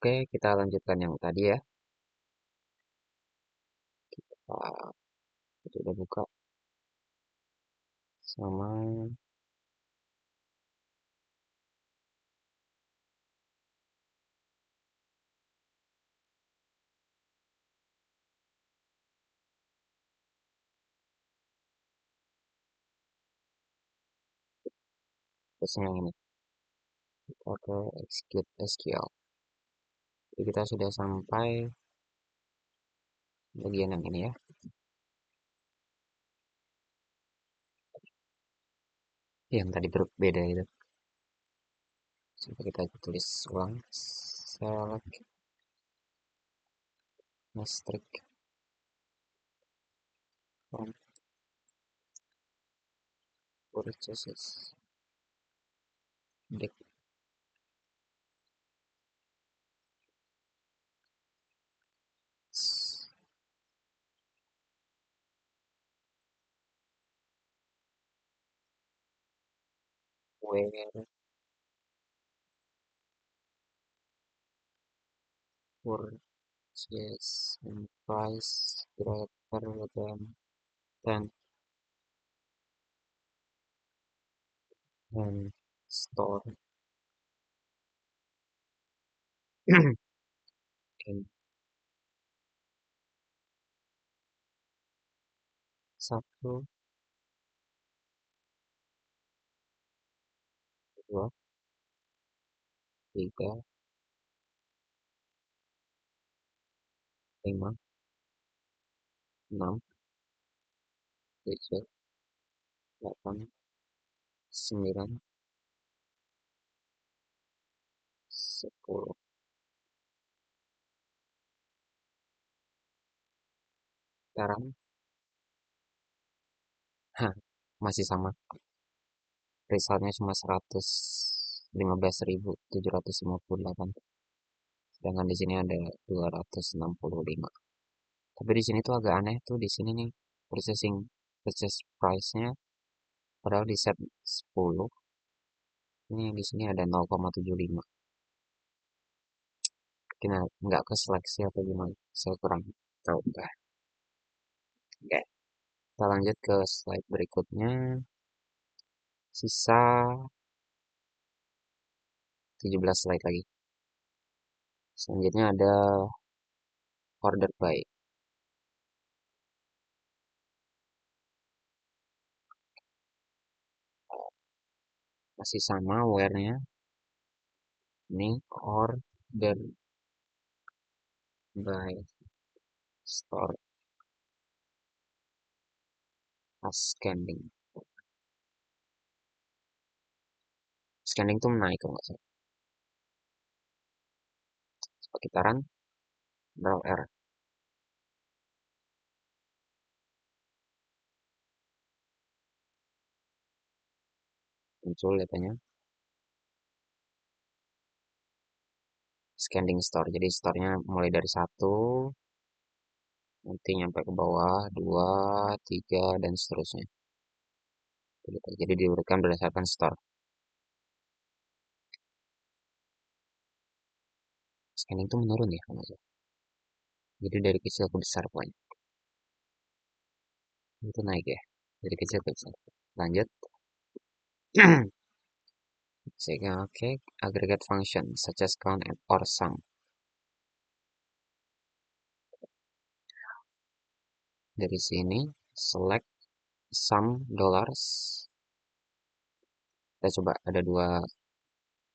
Oke, kita lanjutkan yang tadi ya. Kita udah buka sama terusnya yang ini. Kita ke execute SQL. Jadi kita sudah sampai bagian yang ini ya. Yang tadi berbeda itu. Coba kita tulis ulang. Select asterisk from purchases. Deck where purchase and price greater than 10 and store in satu, dua, tiga, lima, enam, tujuh, delapan, sembilan, sepuluh. Sekarang, masih sama. Resultnya cuma 115.758. Sedangkan di sini ada 265. Tapi di sini tuh agak aneh tuh di sini nih purchase price-nya padahal di set 10. Ini di sini ada 0,75. Mungkin nggak ke seleksi atau gimana? Saya kurang tahu. Oke, kita lanjut ke slide berikutnya. Sisa 17 slide lagi. Selanjutnya ada order by. Masih sama where-nya. Ini order by store ascending. Scanning tuh naik kalau nggak salah. Coba kita run. Draw R. Muncul datanya. Scanning store. Jadi store-nya mulai dari 1, nanti nyampe ke bawah, 2, 3, dan seterusnya. Jadi diurutkan berdasarkan store. Scanning tuh menurun ya kalau nggak salah. Jadi dari kecil ke besar pokoknya. Itu naik ya. Dari kecil ke besar. Lanjut. Oke, aggregate function such as count and or sum. Dari sini select sum dollars. Kita coba ada dua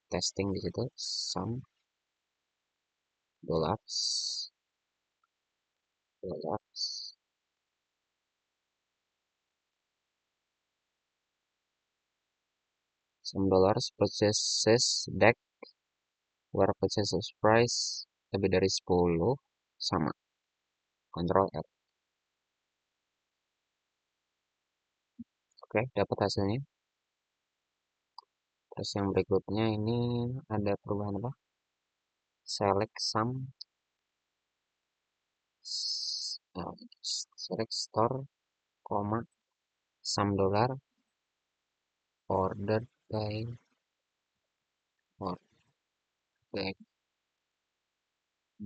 testing di situ. Sum dollars, sum dollars purchases deck where purchases price lebih dari 10 sama. Control F. Oke, dapat hasilnya. Terus yang berikutnya ini ada perubahan apa? Select sum, select store, koma, sum dollar, ordered by, ordered,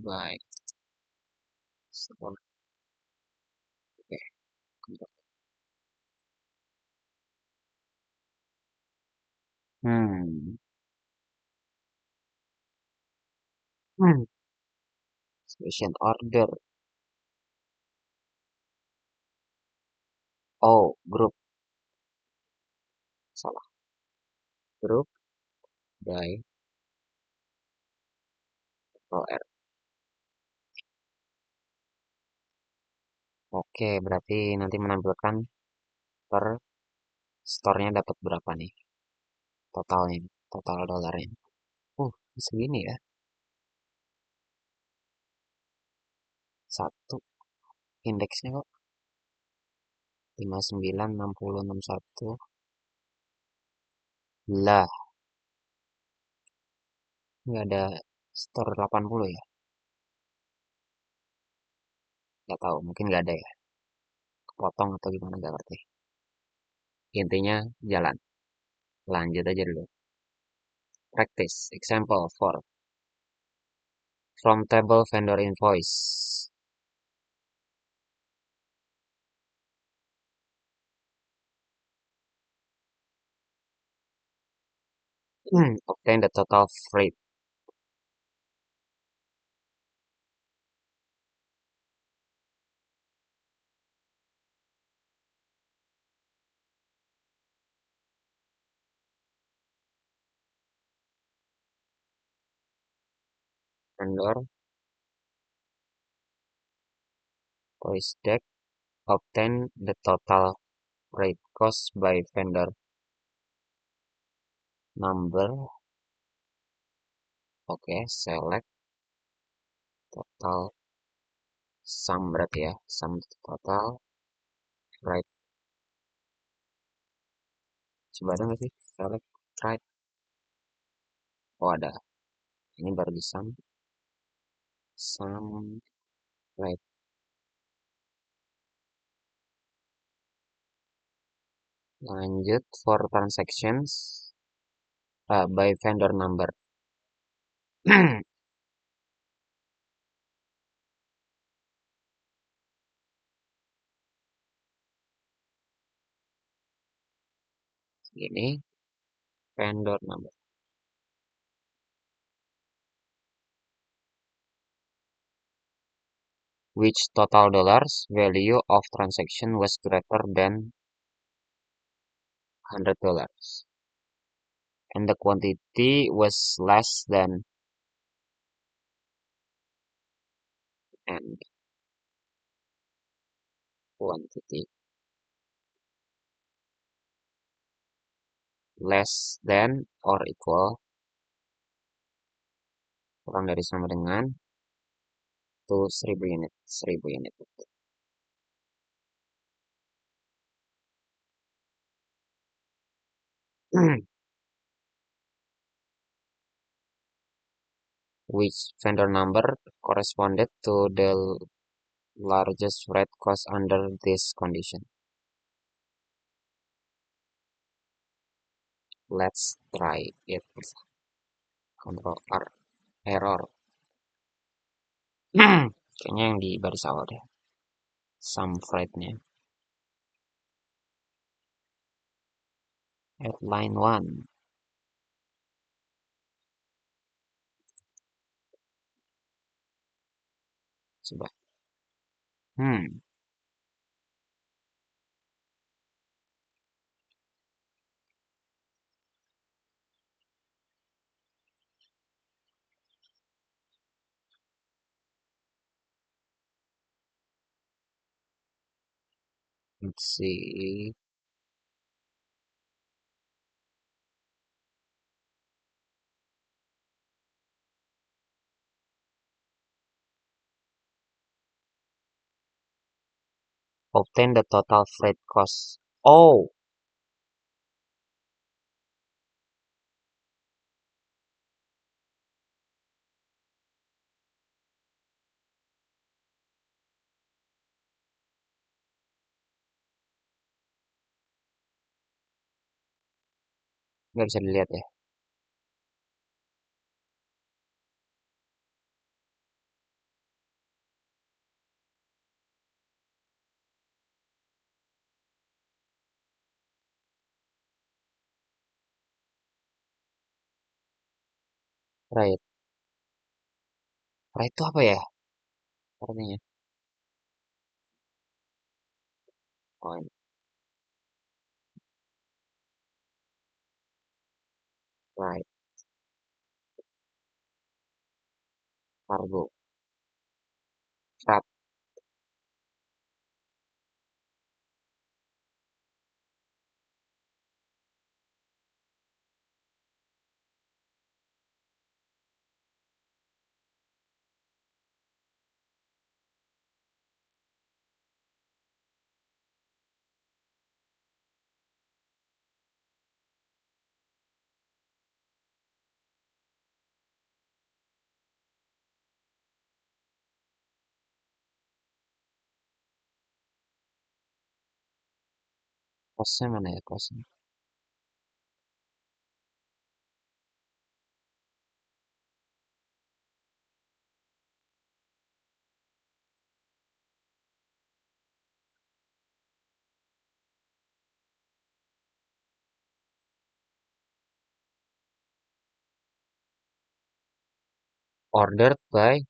Baik. Oke. Hmm. Hmm. Station order. Oh, grup. Salah. Grup by OR. Oke, berarti nanti menampilkan per store-nya dapat berapa nih totalnya, total dolarnya. Segini ya. Satu indeksnya kok 59, 60, 61. Lah, nggak ada store 80 ya? Nggak tahu, mungkin nggak ada ya. Kepotong atau gimana nggak ngerti. Intinya jalan. Lanjut aja dulu. Practice. Example for from table vendor invoice. Obtain the total freight. Vendor voice deck. Obtain the total freight cost by vendor number. Oke, select total sum berarti ya. Sum total freight. Coba ada nggak sih? Select freight. Oh ada. Ini baru di sum. Sum freight. Lanjut for transactions by vendor number. Ini vendor number. Which total dollars value of transaction was greater than $100 and the quantity was less than and quantity less than or equal kurang dari sama dengan tuh 1000 unit 1000 unit. Which vendor number corresponded to the largest freight cost under this condition? Let's try it. Control R. Error. Kayaknya yang di baris awal deh. Sum freight-nya. At line 1. Coba. Hmm. Let's see. Obtain the total freight cost. Oh, nggak bisa dilihat ya. Right. Right itu apa ya artinya? Oh, ini. Right. Cargo. Freight. Kosnya mana ya kosnya? Ordered by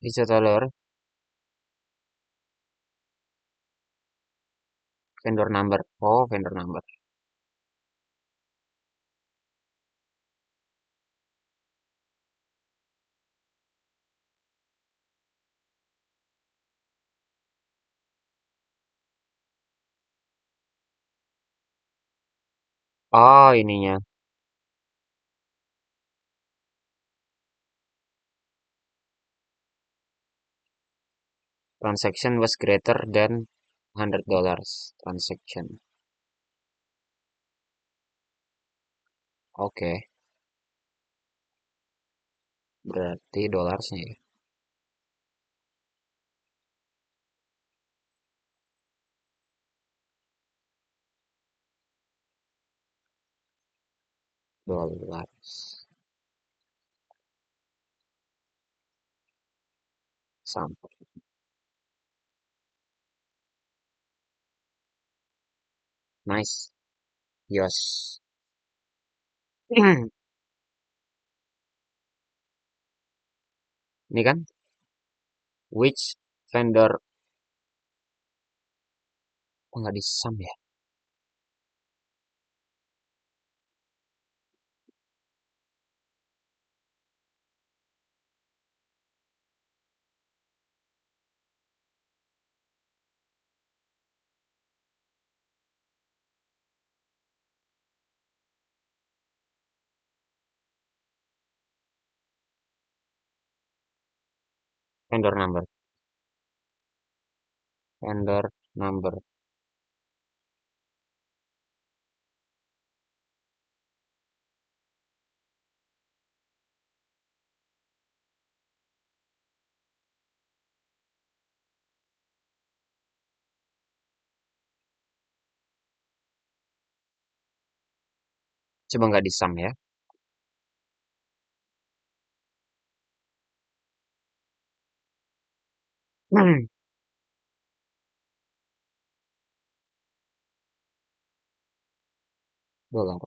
retailer, vendor number. Oh, vendor number. Oh, ininya. Transaction was greater than $100 transaction. Oke, berarti dolarnya ya. Dollars. Sampai. Nice. Yes. Ini kan, which vendor, oh nggak di sum ya? Vendor number. Vendor number. Coba nggak di sum ya. Dolar.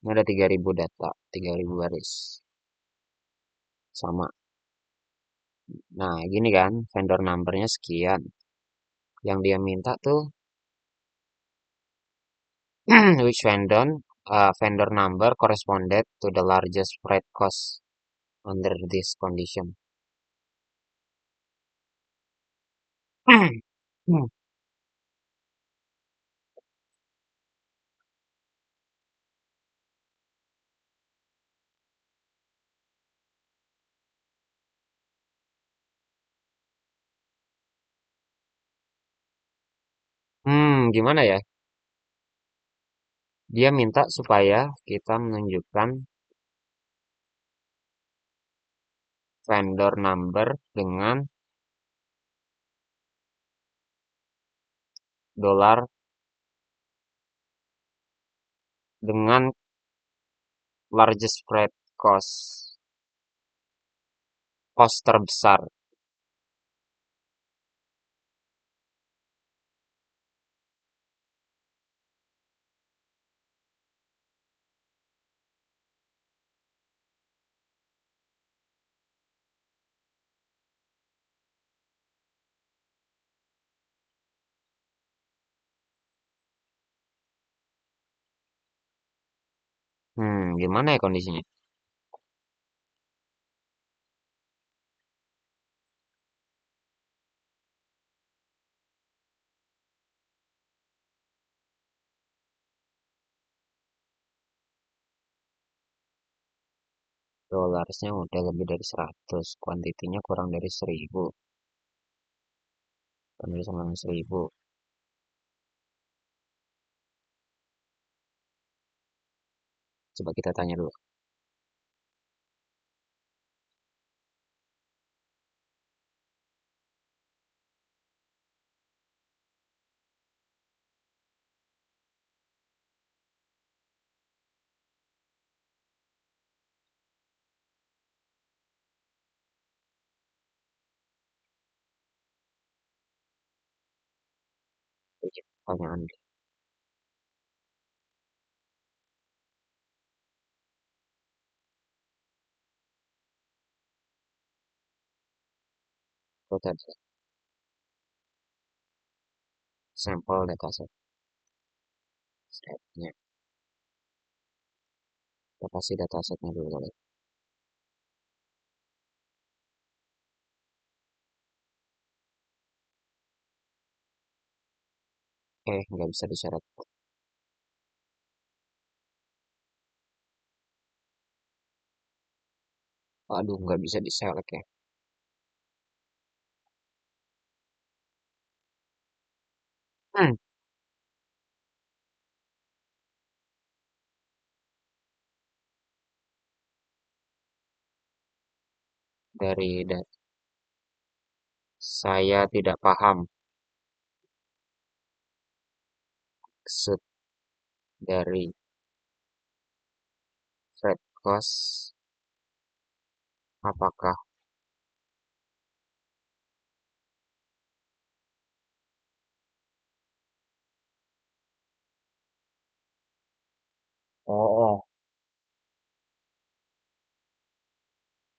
Ini ada 3.000 data, 3.000 baris. Sama. Nah, gini kan, vendor numbernya sekian. Yang dia minta tuh, which vendor number corresponded to the largest freight cost under this condition. Gimana ya? Dia minta supaya kita menunjukkan vendor number dolar dengan largest freight cost terbesar. Gimana ya kondisinya? Dollarsnya udah lebih dari 100, kuantitinya kurang dari 1000, kurang dari 9.000. Coba kita tanya dulu. Pertanyaan itu tadi sampel dataset setnya. Kita kasih datasetnya dulu kali. Nggak bisa disyarat. Aduh, nggak bisa diselect ya. Hmm, dari saya tidak paham maksud dari Fred cost apakah. Oh,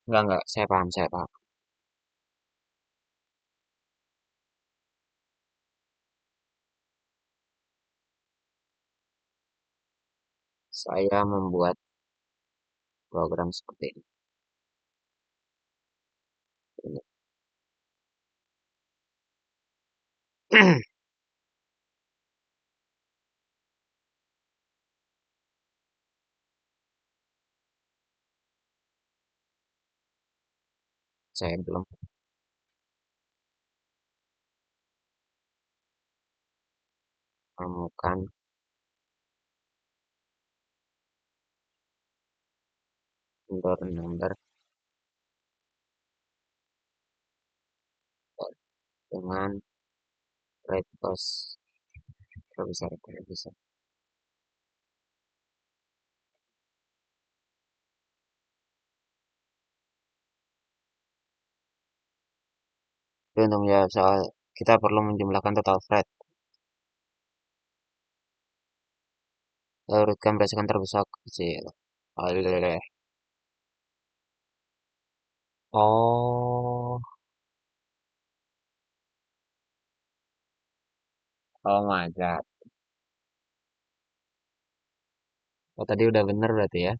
enggak, saya paham. Saya membuat program seperti ini. Saya belum menemukan vendor dengan rate cost terbesar. Tapi untuk menjawab soal kita perlu menjumlahkan total freight. Urutkan berdasarkan terbesar ke kecil. Oleh. Oh, oh my god. Oh, tadi udah bener berarti ya?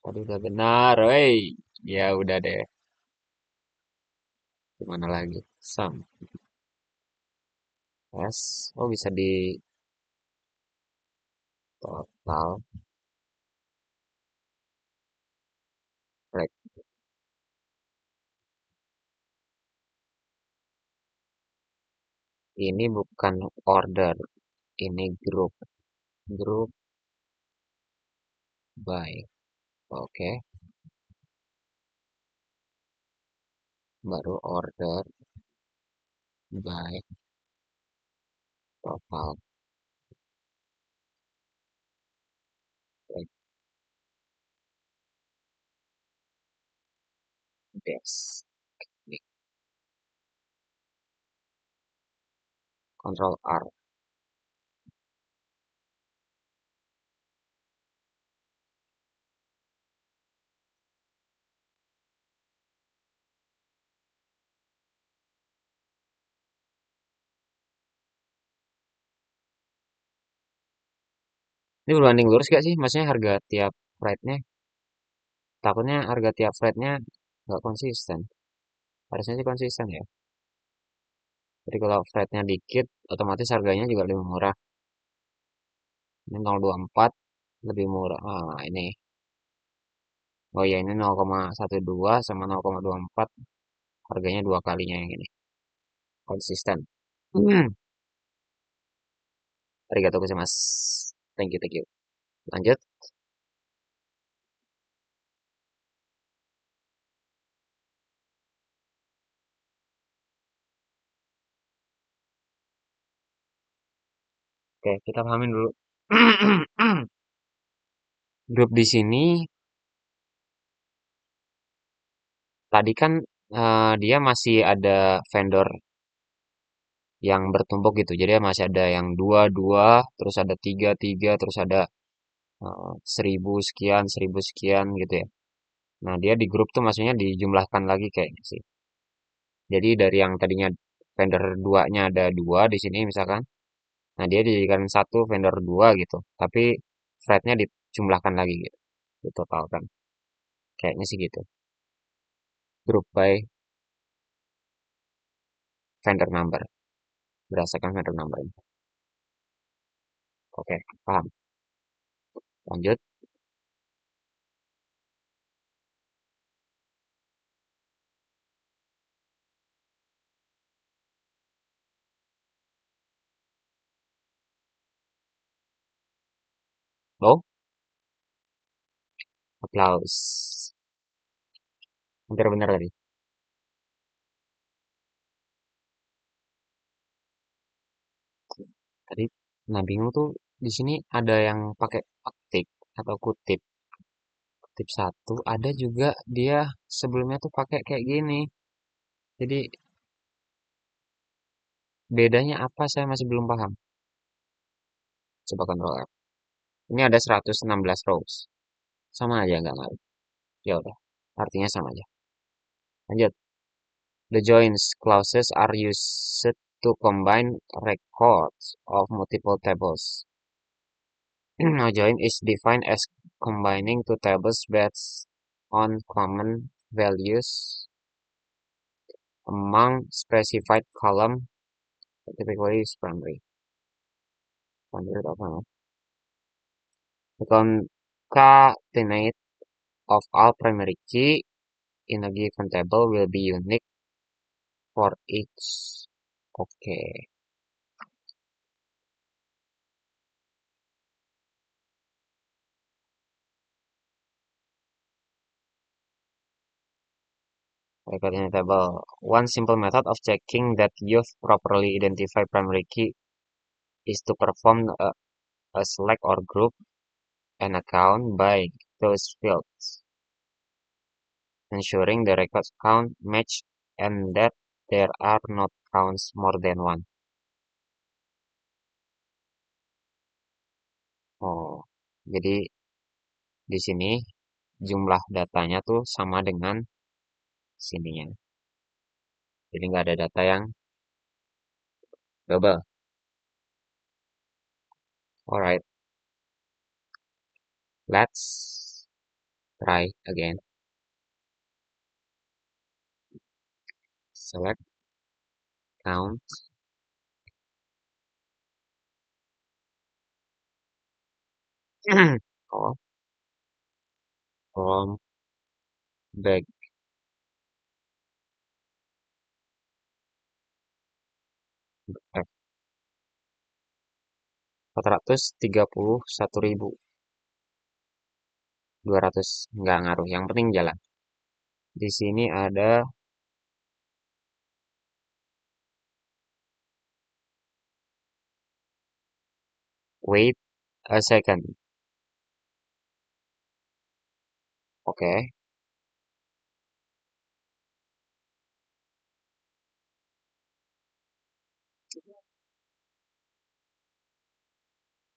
Tadi udah benar, woi. Ya udah deh. Gimana lagi? Sum. Yes. Oh, bisa di total freight. Ini bukan order, ini grup. Grup by. Oke, baru order by total freight. Yes. Ini Control R. Ini berbanding lurus gak sih? Maksudnya harga tiap flightnya, takutnya harga tiap flightnya nggak konsisten. Harusnya sih konsisten ya. Jadi kalau flightnya dikit, otomatis harganya juga lebih murah. Ini 0,24 lebih murah. Ah, ini. Oh iya, ini 0,12 sama 0,24. Harganya dua kalinya yang ini. Konsisten. Hmm. Arigatou gozaimasu. Thank you, thank you. Lanjut. Oke, kita pahamin dulu. Grup di sini tadi kan dia masih ada vendor yang bertumpuk gitu. Jadi masih ada yang dua dua, terus ada tiga tiga, terus ada 1.000 sekian, 1.000 sekian gitu ya. Nah dia di grup tuh maksudnya dijumlahkan lagi kayaknya sih. Jadi dari yang tadinya vendor duanya ada dua di sini misalkan, nah dia dijadikan satu vendor dua gitu. Tapi freight-nya dijumlahkan lagi gitu, ditotalkan. Kayaknya sih gitu. Group by vendor number, berdasarkan vendor number. Oke, paham. Lanjut. Low, applause. Hampir benar tadi. Tadi, nah bingung tuh di sini ada yang pakai ketik atau kutip, kutip satu. Ada juga dia sebelumnya tuh pakai kayak gini. Jadi bedanya apa saya masih belum paham. Coba kontrol F. Ini ada 116 rows. Sama aja nggak ngaruh. Ya udah, artinya sama aja. Lanjut. The joins clauses are used to combine records of multiple tables. A join is defined as combining two tables based on common values among specified column, typically is primary. Primary itu apa? The concatenate of all primary key in a given table will be unique for each. Oke, record in a table. One simple method of checking that you've properly identified primary key is to perform a select or group an account by those fields, ensuring the records count match and that there are not counts more than one. Oh, jadi di sini jumlah datanya tuh sama dengan sininya. Jadi nggak ada data yang double. Alright, let's try again. Select count. Oh, from back F 431.200 nggak ngaruh. Yang penting jalan. Di sini ada wait a second. Oke,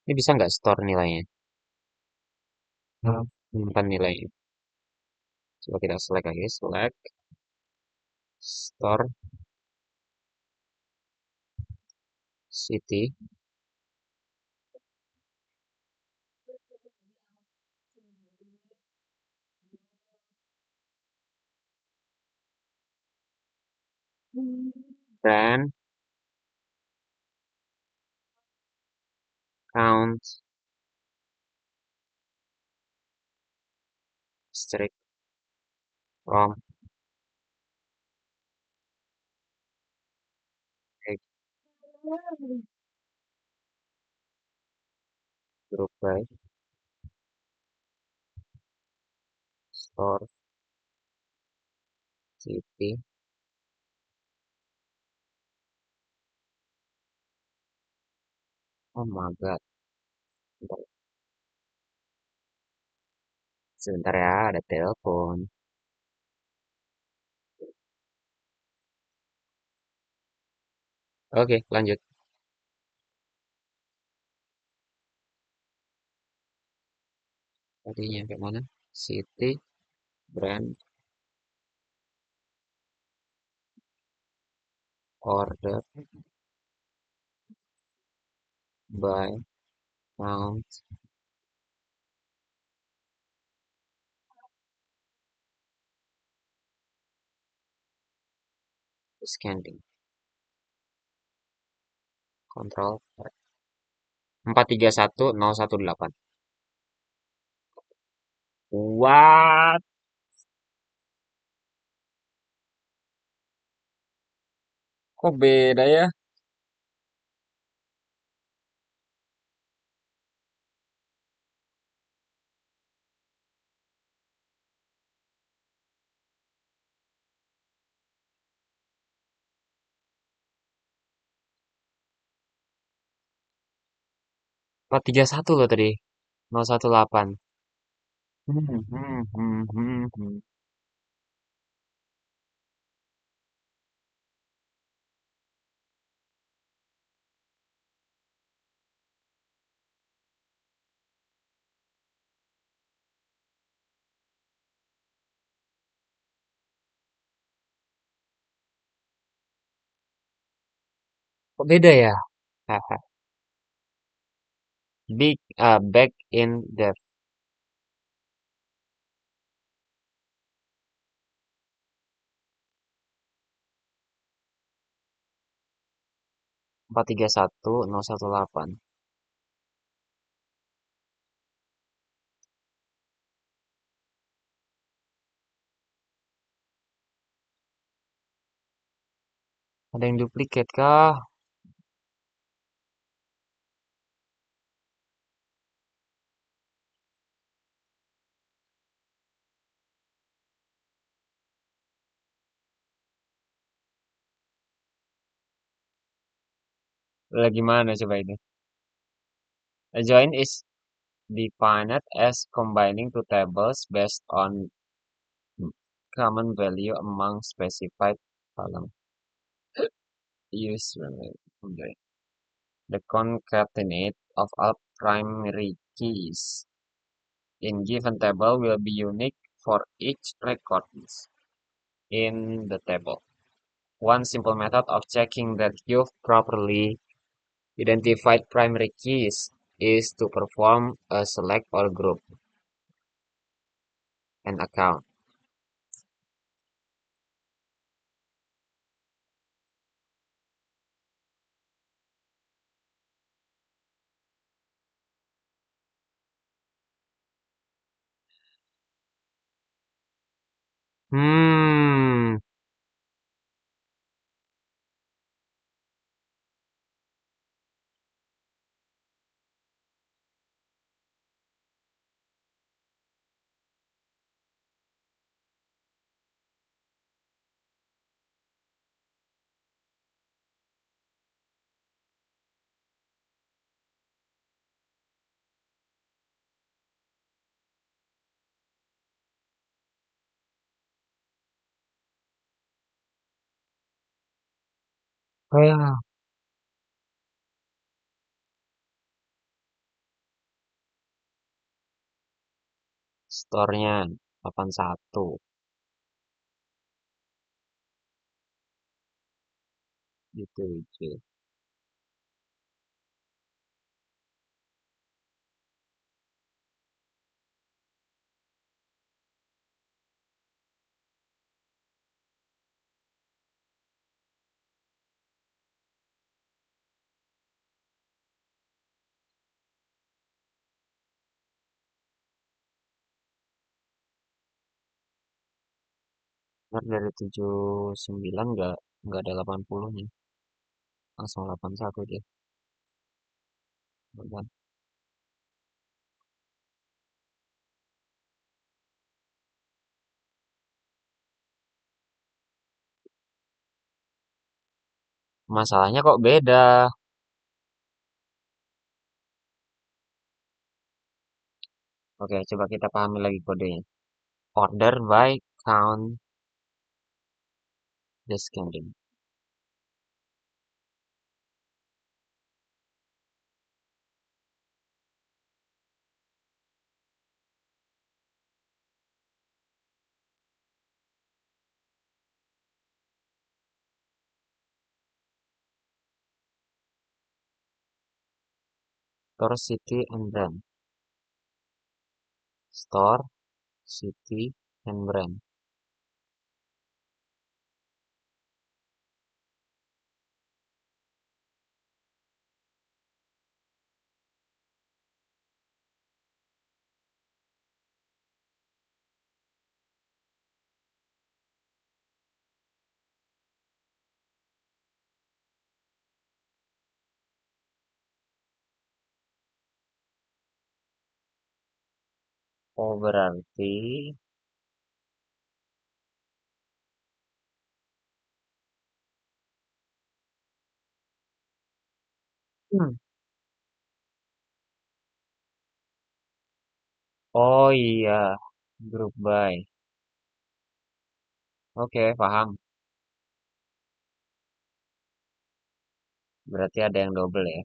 ini bisa nggak store nilainya? Simpan nilainya. Coba kita select lagi, select store city. Brand, count, strict from, egg, group by, store, city, oh my god, sebentar, sebentar ya, ada telepon. Oke, lanjut. Tadi nyampe mana? City, brand, order, by, count, scanning, control, 431018. What? Kok beda ya? 431 loh tadi. 018. Hmm. Kok beda ya? Haha. Back in depth. 431018. Ada yang duplikat kah? Lagi mana coba itu? A join is defined as combining two tables based on common value among specified column. Use join. The concatenate of all primary keys in given table will be unique for each record in the table. One simple method of checking that you've properly identified primary keys is to perform a select or group an account. Hmm, ah, store-nya 81 gitu. Ntar dari 79 nggak ada 80-nya. Langsung 81 dia. Kan? Masalahnya kok beda. Oke, coba kita pahami lagi kodenya. Order by count descending. Store, city, and brand. Store, city, and brand. Oh, berarti hmm. Oh iya, group by. Oke, paham. Berarti ada yang double ya.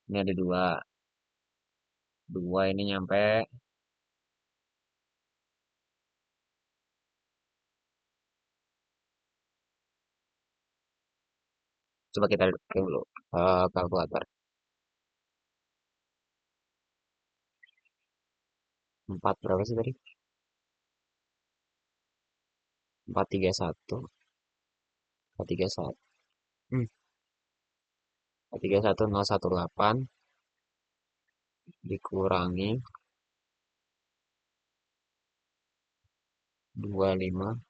Ini ada dua. Dua ini nyampe. Coba kita lihat dulu. Kalkulator. 4 berapa sih tadi? 431. 431. Hmm. 431,018 dikurangi 25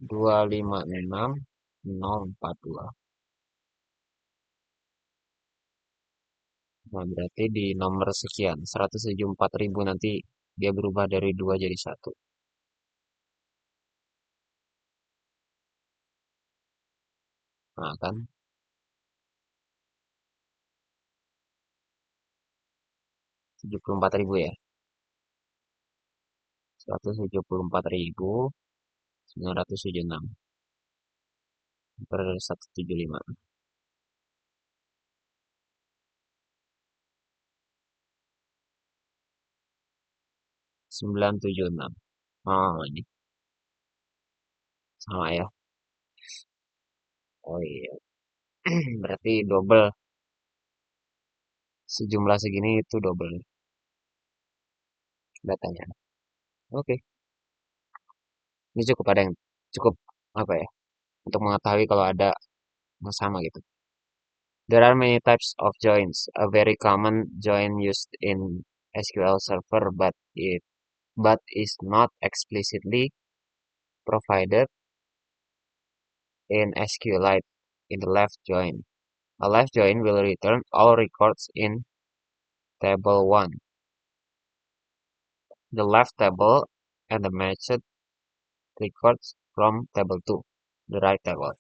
256 042. Nah, berarti di nomor sekian, 174.000 nanti dia berubah dari 2 jadi satu. Nah, kan 74.000 ya. 174.976 per 175. 976. Oh, ini sama ya. Oh iya. Berarti double. Sejumlah segini itu double datanya. Oke. Ini cukup ada yang cukup apa ya? Untuk mengetahui kalau ada yang sama gitu. There are many types of joins. A very common join used in SQL Server, but is not explicitly provided in SQLite in the left join. A left join will return all records in table 1, the left table, and the matched records from table 2, the right table.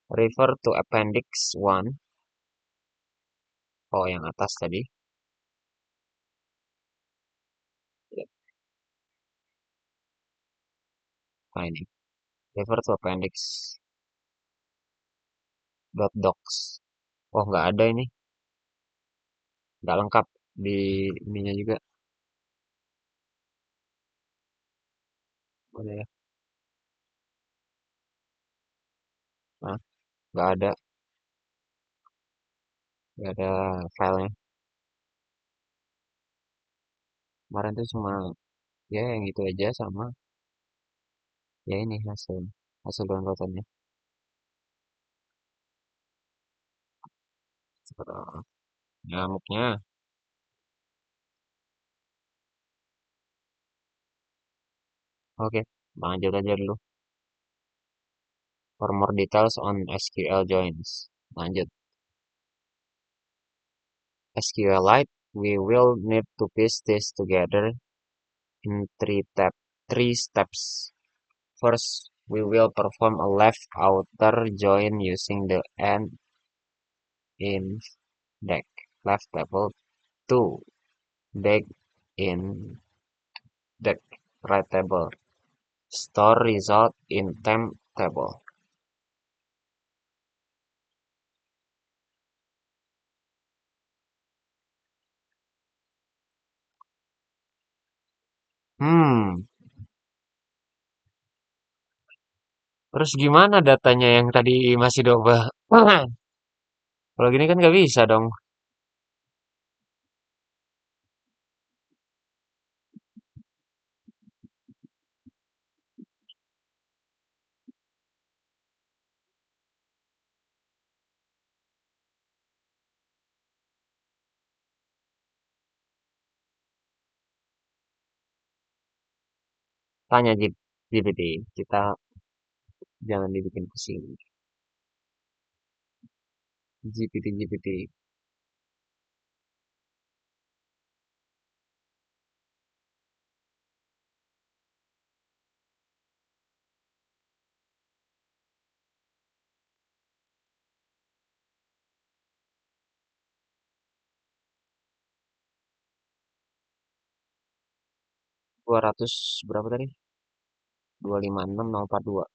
Refer to Appendix 1. Oh, yang atas tadi. Ya, nah ini. Refer to Appendix .docs. Oh, nggak ada ini. Nggak lengkap di ininya juga. Mana ya? Nah, nggak ada. Nggak ada filenya. Kemarin tuh cuma ya yang itu aja sama ya ini hasil hasil downloadannya. Nyamuknya Oke, lanjut aja dulu. For more details on SQL joins. Lanjut. SQLite, we will need to piece this together in three steps. First, we will perform a left outer join using the end in deck left table. 2. Deck in deck right table. Store result in temp table. Hmm, terus gimana datanya yang tadi masih double? Kalau gini kan nggak bisa dong. Tanya GPT, kita jangan dibikin pusing. GPT 200 berapa tadi? 256042.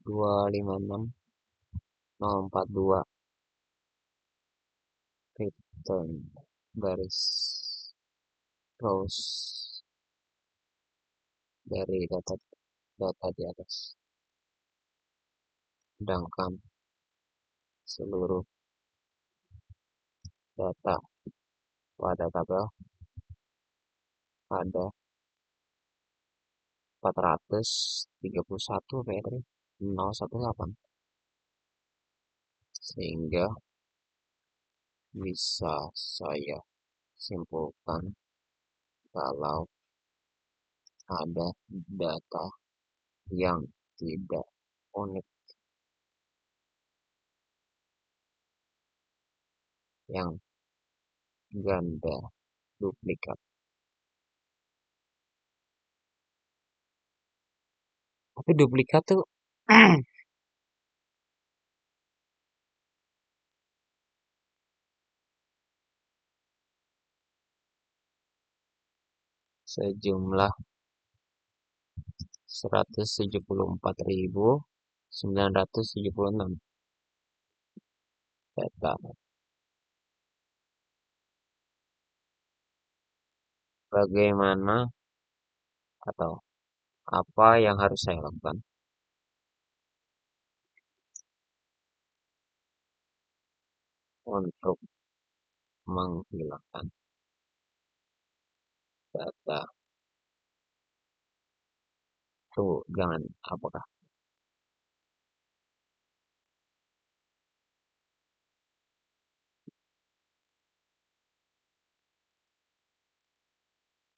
256042 return garis rows dari data data di atas. Sedangkan seluruh data pada tabel ada 431 kayak tadi 018, sehingga bisa saya simpulkan kalau ada data yang tidak unik, yang ganda, duplikat. Tapi duplikat tuh sejumlah 174.976 data. Bagaimana atau apa yang harus saya lakukan untuk menghilangkan data itu? Jangan, apakah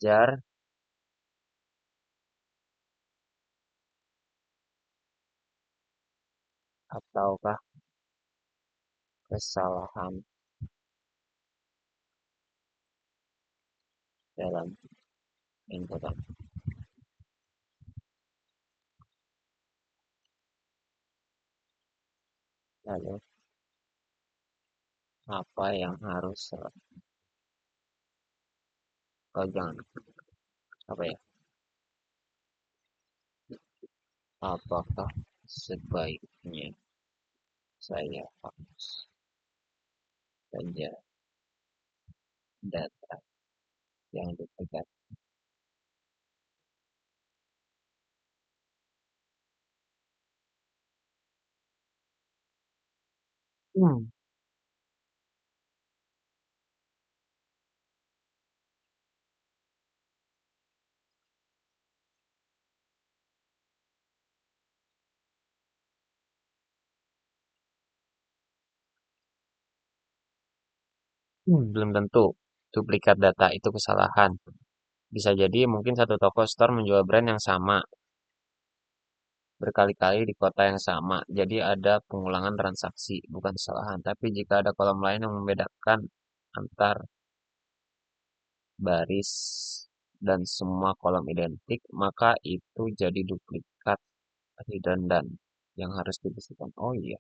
jar ataukah kesalahan dalam inputan? Lalu apa yang harus oh jangan, apa ya, apakah sebaiknya saya hapus saja data yang duplikat? Hmm. Belum tentu duplikat data itu kesalahan. Bisa jadi mungkin satu toko store menjual brand yang sama berkali-kali di kota yang sama. Jadi ada pengulangan transaksi, bukan kesalahan. Tapi jika ada kolom lain yang membedakan antar baris dan semua kolom identik, maka itu jadi duplikat redundant yang harus dibersihkan. Oh iya,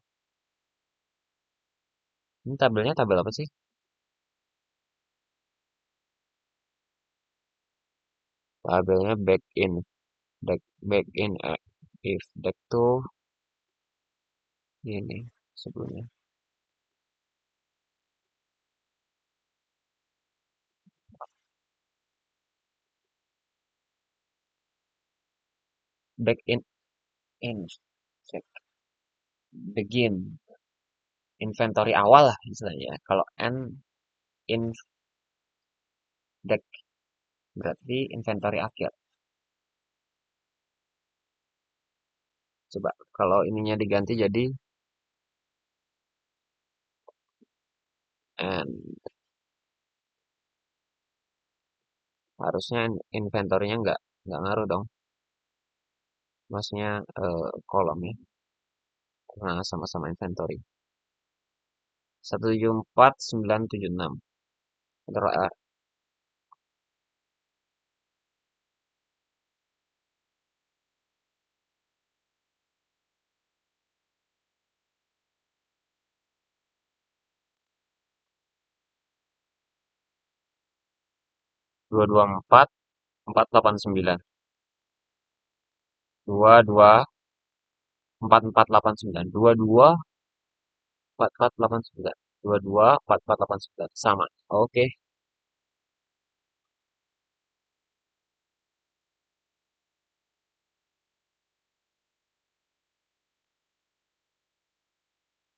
ini tabelnya tabel apa sih? Tabelnya back in if deck tuh ini sebelumnya. Back in check begin inventory awal lah istilahnya. Kalau in deck berarti inventory akhir. Coba kalau ininya diganti jadi and harusnya inventory-nya nggak ngaruh dong. Maksudnya kolomnya karena sama-sama inventory. 174976. Terus 224489. 224489. 224489. 224489 sama. Oke.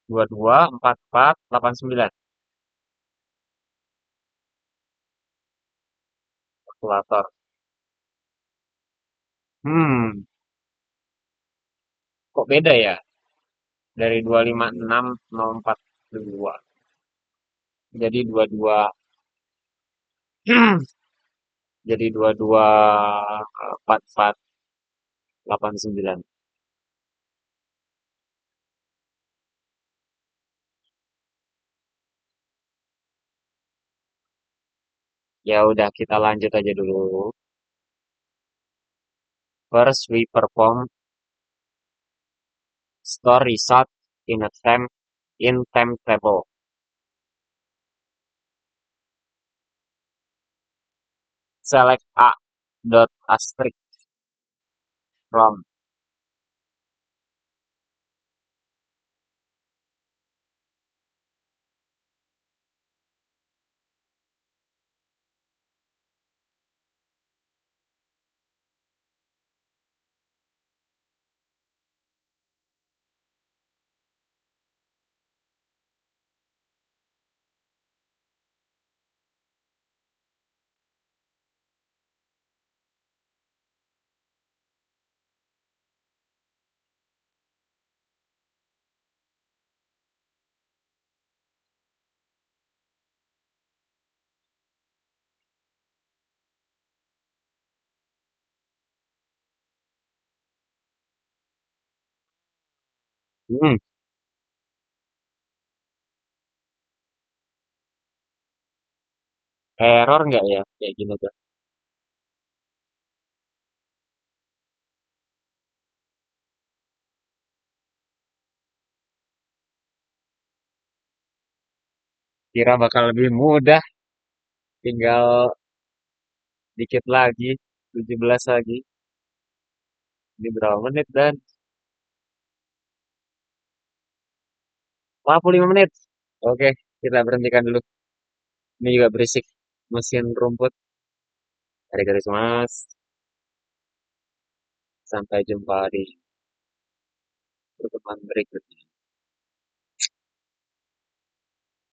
224489. Kalkulator. Hmm, kok beda ya? Dari 256042. Jadi 22 jadi 224489. Ya udah kita lanjut aja dulu. First we perform store result in temp table. Select A dot asterisk from. Hmm, error nggak ya kayak gini tuh? Kira bakal lebih mudah, tinggal dikit lagi, 17 lagi. Ini berapa menit dan 45 menit. Oke, kita berhentikan dulu. Ini juga berisik mesin rumput. Dari garis mas. Sampai jumpa di pertemuan berikutnya.